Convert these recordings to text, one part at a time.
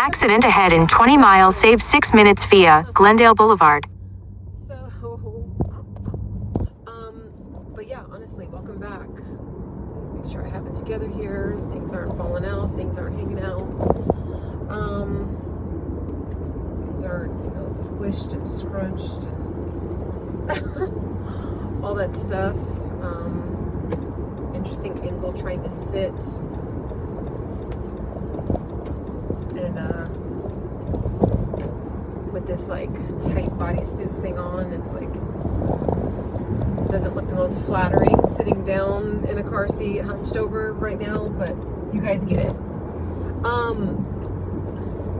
Accident ahead in 20 miles. Save 6 minutes via Glendale Boulevard. But yeah, honestly, welcome back. Make sure I have it together here. Things aren't falling out. Things aren't hanging out. Things aren't, squished and scrunched and all that stuff. Interesting angle trying to sit. And with this like tight bodysuit thing on, it's like doesn't look the most flattering sitting down in a car seat hunched over right now, but you guys get it.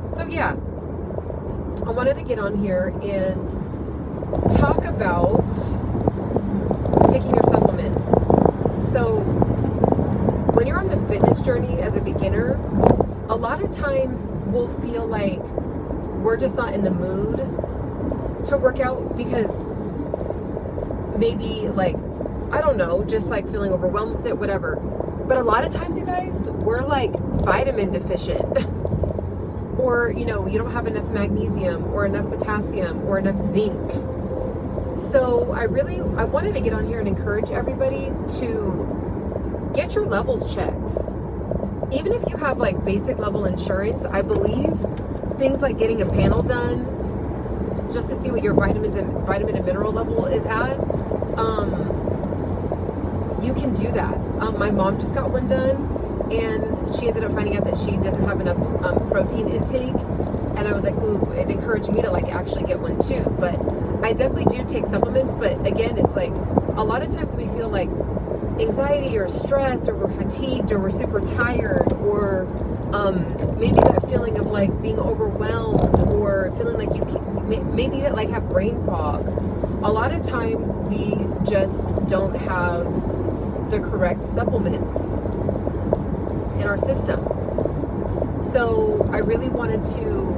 So yeah, I wanted to get on here and talk about taking your supplements. So when you're on the fitness journey as a beginner, a lot of times we'll feel like we're just not in the mood to work out because maybe like, I don't know, just like feeling overwhelmed with it, whatever. But a lot of times, you guys, we're like vitamin deficient or, you don't have enough magnesium or enough potassium or enough zinc. So I wanted to get on here and encourage everybody to get your levels checked. Even if you have like basic level insurance, I believe things like getting a panel done just to see what your vitamin and mineral level is at, you can do that. My mom just got one done and she ended up finding out that she doesn't have enough protein intake, and I was like, ooh, it encouraged me to like actually get one too. But I definitely do take supplements, but again, it's like a lot of times we feel like anxiety or stress, or we're fatigued, or we're super tired, or maybe that feeling of like being overwhelmed, or feeling like maybe you like have brain fog. A lot of times we just don't have the correct supplements in our system. So I really wanted to,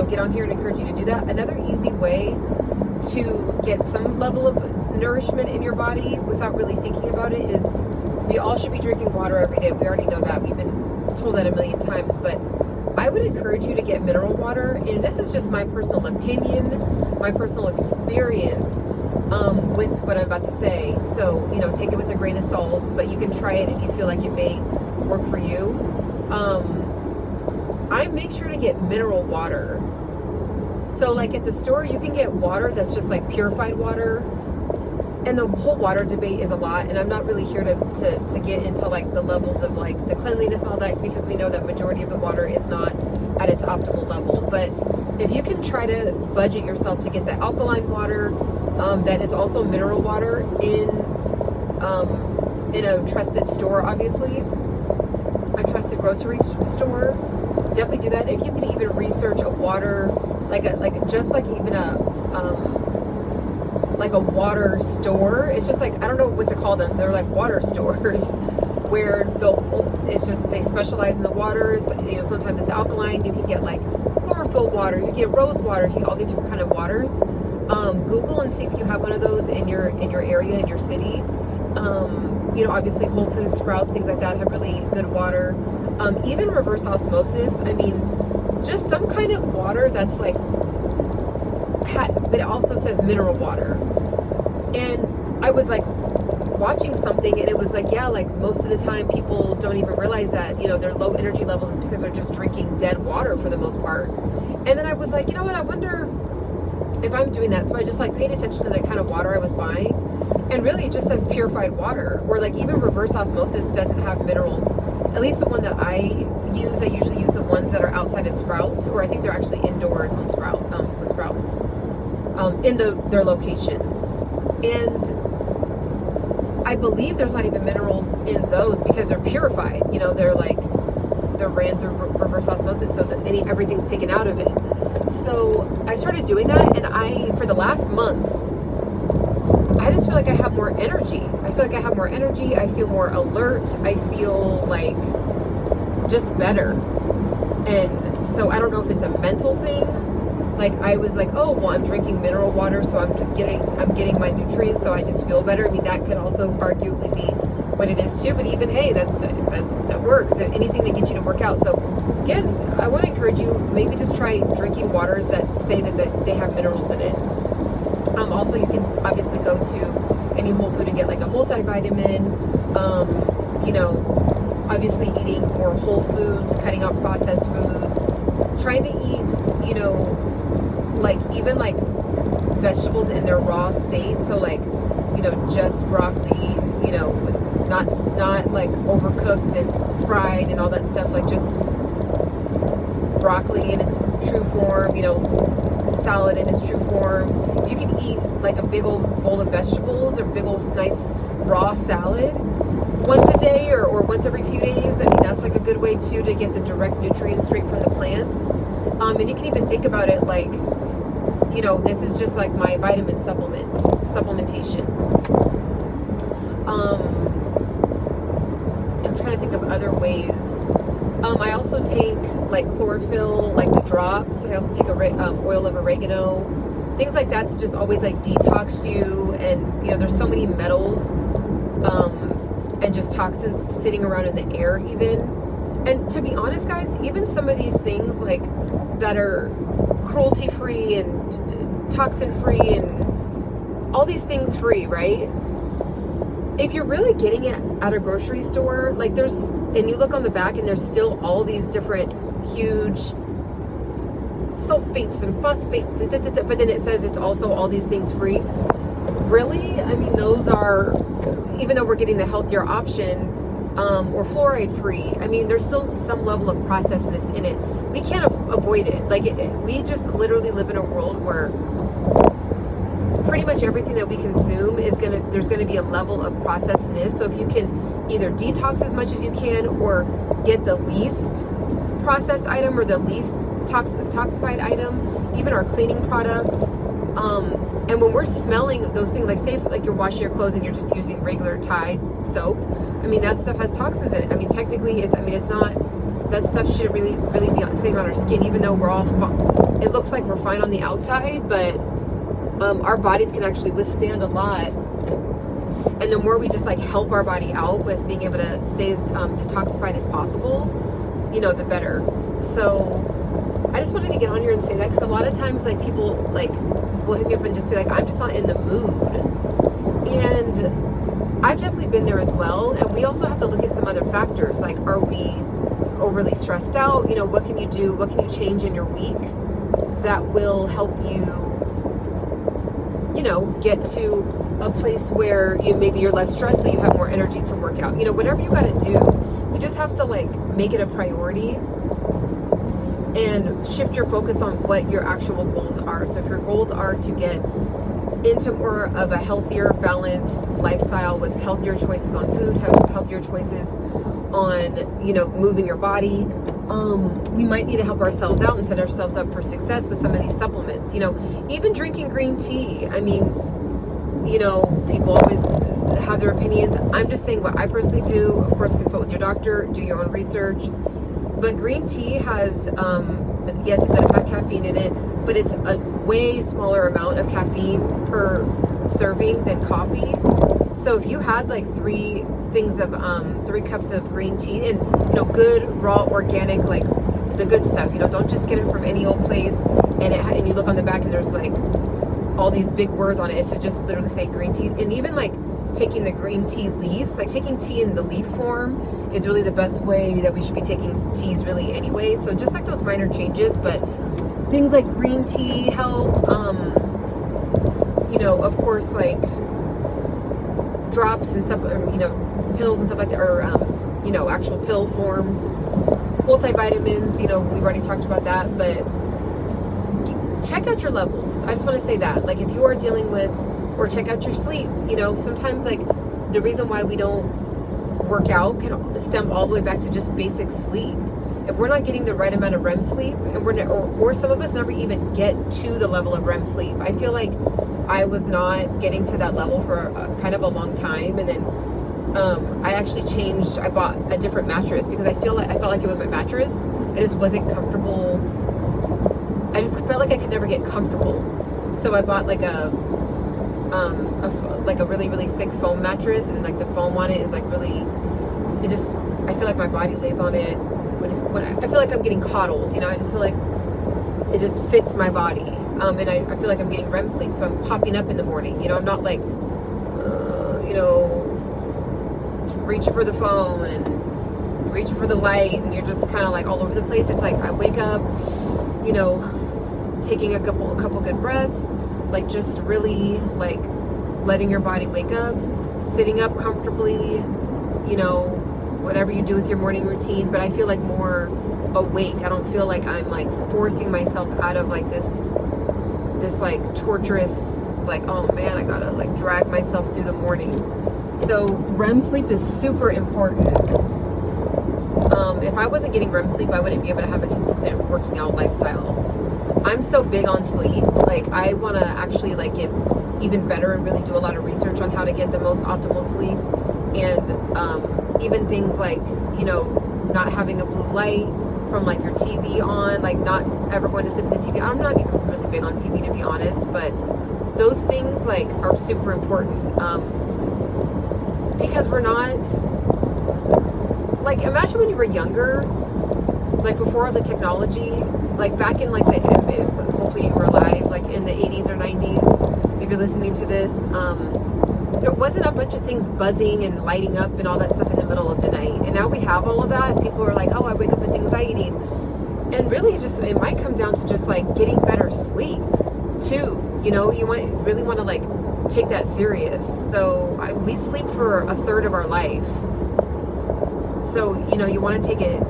get on here and encourage you to do that. Another easy way to get some level of nourishment in your body without really thinking about it is we all should be drinking water every day. We already know that. We've been told that a million times, but I would encourage you to get mineral water. And this is just my personal opinion, my personal experience with what I'm about to say. So, take it with a grain of salt, but you can try it if you feel like it may work for you. I make sure to get mineral water. So like at the store, you can get water that's just like purified water. And the whole water debate is a lot, and I'm not really here to get into like the levels of like the cleanliness and all that, because we know that majority of the water is not at its optimal level. But if you can try to budget yourself to get the alkaline water that is also mineral water in a trusted store, obviously a trusted grocery store, definitely do that. If you can even research a water like a water store. It's just like, I don't know what to call them. They're like water stores where they specialize in the waters. Sometimes it's alkaline. You can get like chlorophyll water. You can get rose water. You can get all these different kind of waters. Google and see if you have one of those in your area, in your city. Obviously Whole Foods, Sprouts, things like that have really good water. Even reverse osmosis. I mean, just some kind of water that's like, but it also says mineral water. And I was like watching something, and it was like, yeah, like most of the time people don't even realize that, their low energy levels is because they're just drinking dead water for the most part. And then I was like, what, I wonder if I'm doing that. So I just like paid attention to the kind of water I was buying, and really it just says purified water, or like even reverse osmosis doesn't have minerals. At least the one that I usually use the ones that are outside of Sprouts, or I think they're actually indoors on with Sprouts, in their locations. And I believe there's not even minerals in those because they're purified. They're ran through reverse osmosis, so that everything's taken out of it. So I started doing that, and for the last month, I just feel like I have more energy. I feel more alert. I feel like just better. And so I don't know if it's a mental thing. Like I was like, oh, well, I'm drinking mineral water, so I'm getting my nutrients, so I just feel better. I mean, that could also arguably be what it is too. But even, hey, that works. Anything to get you to work out. So again, I want to encourage you, maybe just try drinking waters that say that they have minerals in it. Also, you can obviously go to any Whole Food and get like a multivitamin. You know, obviously eating more whole foods, cutting out processed foods, trying to eat, you know, like even like vegetables in their raw state. So like, you know, just broccoli, you know, not like overcooked and fried and all that stuff, like just broccoli in its true form, you know, salad in its true form. You can eat like a big old bowl of vegetables or big old nice raw salad once a day or once every few days. I mean, that's like a good way too to get the direct nutrients straight from the plants. And you can even think about it like, you know, this is just like my vitamin supplementation. I'm trying to think of other ways. I also take like chlorophyll, like the drops. I also take oil of oregano, things like that to just always like detox you. And you know, there's so many metals and just toxins sitting around in the air even. And to be honest, guys, even some of these things like that are cruelty free and toxin free and all these things free, right? If you're really getting it at a grocery store, like and you look on the back and there's still all these different huge sulfates and phosphates and but then it says it's also all these things free. Really? I mean, those are, even though we're getting the healthier option, or fluoride free, I mean, there's still some level of processedness in it. We can't avoid it. Like, we just literally live in a world where pretty much everything that we consume there's gonna be a level of processedness. So if you can either detox as much as you can or get the least processed item or the least toxified item, even our cleaning products, and when we're smelling those things, like say if like you're washing your clothes and you're just using regular Tide soap, I mean, that stuff has toxins in it. I mean, technically it's not, that stuff shouldn't really be sitting on our skin, even though we're all it looks like we're fine on the outside, but our bodies can actually withstand a lot. And the more we just like help our body out with being able to stay as detoxified as possible, you know, the better. So I just wanted to get on here and say that, because a lot of times like people like will hit me up and just be like, I'm just not in the mood. And I've definitely been there as well. And we also have to look at some other factors. Like, are we overly stressed out? You know, what can you do? What can you change in your week that will help you, you know, get to a place where you're less stressed, so you have more energy to work out. You know, whatever you got to do, you just have to like make it a priority and shift your focus on what your actual goals are. So if your goals are to get into more of a healthier, balanced lifestyle with healthier choices on food, healthier choices on, you know, moving your body, we might need to help ourselves out and set ourselves up for success with some of these supplements. You know, even drinking green tea. I mean, you know, people always have their opinions. I'm just saying what I personally do. Of course, consult with your doctor, do your own research. But green tea has, yes, it does have caffeine in it, but it's a way smaller amount of caffeine per serving than coffee. So if you had like 3 cups of green tea, and you know, good raw organic, like the good stuff, you know, don't just get it from any old place and you look on the back and there's like all these big words on it. It should just literally say green tea. And even like taking the green tea leaves, like taking tea in the leaf form is really the best way that we should be taking teas really anyway. So just like those minor changes, but things like green tea help, you know, of course, like drops and stuff, you know, pills and stuff like that, or you know, actual pill form, multivitamins, you know, we've already talked about that. But check out your levels. I just want to say that, like, if you are dealing with, or check out your sleep. You know, sometimes like the reason why we don't work out can stem all the way back to just basic sleep. If we're not getting the right amount of REM sleep, and or some of us never even get to the level of REM sleep. I feel like I was not getting to that level for kind of a long time, and then I actually changed. I bought a different mattress because I felt like it was my mattress. I just wasn't comfortable. I just felt like I could never get comfortable. So I bought like a like a really, really thick foam mattress, and like the foam on it is like really, I feel like my body lays on it when I feel like I'm getting coddled, I just feel like it just fits my body. And I feel like I'm getting REM sleep, so I'm popping up in the morning, I'm not like, reaching for the phone and reaching for the light, and you're just kind of like all over the place. It's like I wake up, taking a couple good breaths, like just really like letting your body wake up, sitting up comfortably, whatever you do with your morning routine. But I feel like more awake. I don't feel like I'm like forcing myself out of like this like torturous, like, oh man, I gotta like drag myself through the morning. So REM sleep is super important. If I wasn't getting REM sleep, I wouldn't be able to have a consistent working out lifestyle. I'm so big on sleep. Like, I want to actually like get even better and really do a lot of research on how to get the most optimal sleep. And even things like, not having a blue light from like your TV on, like not ever going to sleep with the TV. I'm not even really big on TV, to be honest, but those things like are super important. Because we're not, like, imagine when you were younger, like before all the technology, like back in like hopefully you were alive, like in the 80s or 90s, if you're listening to this, there wasn't a bunch of things buzzing and lighting up and all that stuff in the middle of the night. And now we have all of that. People are like, oh, I wake up with anxiety. And really it might come down to just like getting better sleep too. You really want to like take that serious. So we sleep for a third of our life. So, you want to take it,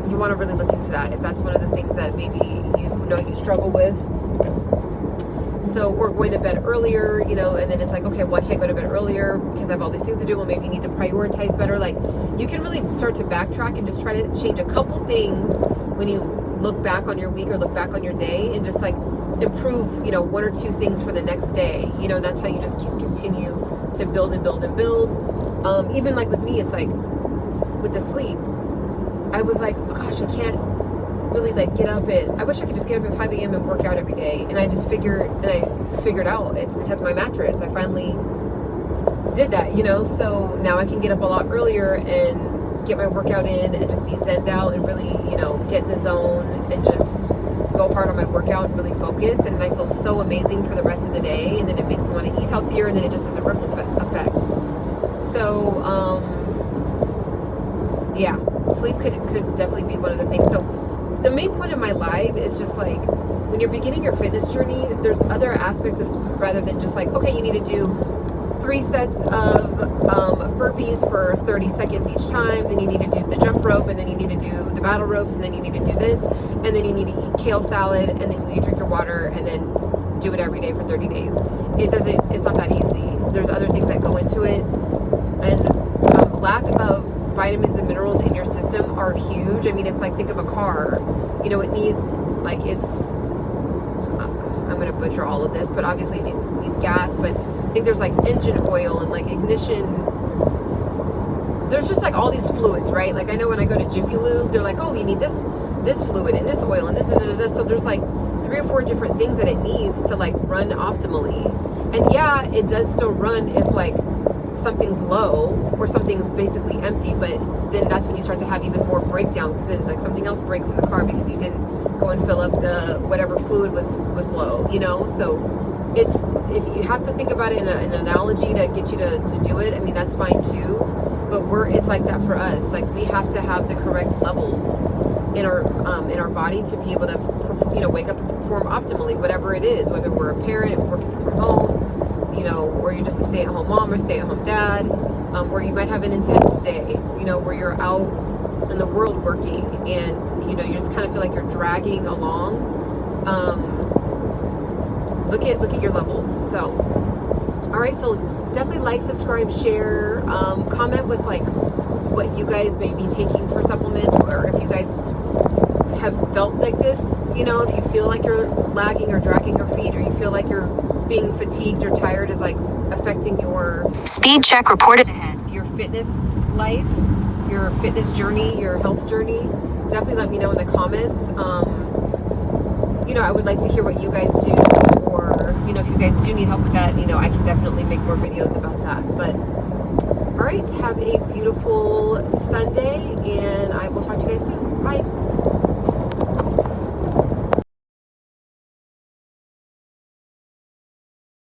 you want to really look into that if that's one of the things that maybe you struggle with. So we're going to bed earlier, and then it's like, okay, well, I can't go to bed earlier because I have all these things to do. Well, maybe you need to prioritize better. Like, you can really start to backtrack and just try to change a couple things when you look back on your week or look back on your day, and just like improve, one or two things for the next day. That's how you just continue to build and build and build. Even like with me, it's like with the sleep, I was like, oh gosh, I can't really like get up I wish I could just get up at 5 a.m. and work out every day. And I figured out it's because of my mattress. I finally did that, so now I can get up a lot earlier and get my workout in and just be zenned out and really, get in the zone and just go hard on my workout and really focus. And I feel so amazing for the rest of the day. And then it makes me want to eat healthier, and then it just has a ripple effect. So, yeah, sleep could definitely be one of the things. So the main point of my live is just like, when you're beginning your fitness journey, there's other aspects of, rather than just like, okay, you need to do 3 sets of burpees for 30 seconds each time, then you need to do the jump rope, and then you need to do the battle ropes, and then you need to do this, and then you need to eat kale salad, and then you need to drink your water, and then do it every day for 30 days. It's not that easy. There's other things that go into it, and lack of vitamins and minerals in your system are huge. I mean, it's like, think of a car, it needs, like, I'm going to butcher all of this, but obviously it needs gas, but I think there's like engine oil and like ignition. There's just like all these fluids, right? Like, I know when I go to Jiffy Lube, they're like, oh, you need this fluid and this oil and this. So there's like 3 or 4 different things that it needs to like run optimally. And yeah, it does still run if like something's low or something's basically empty, but then that's when you start to have even more breakdown, because then like something else breaks in the car because you didn't go and fill up the whatever fluid was low, So it's, if you have to think about it in an analogy to get you to do it, I mean, that's fine too. But it's like that for us. Like, we have to have the correct levels in our body to be able to wake up and perform optimally, whatever it is, whether we're a parent working from home, or you're just a stay-at-home mom or stay-at-home dad, or you might have an intense day, where you're out in the world working, and you just kind of feel like you're dragging along. Look at your levels. So, all right, so definitely like, subscribe, share, comment with like what you guys may be taking for supplements, or if you guys have felt like this, if you feel like you're lagging or dragging your feet, or you feel like you're being fatigued or tired is like affecting your speed check reported ahead. Your fitness life, your fitness journey, your health journey, definitely let me know in the comments. I would like to hear what you guys do, or you know, if you guys do need help with that, you know, I can definitely make more videos about that. But all right, have a beautiful Sunday.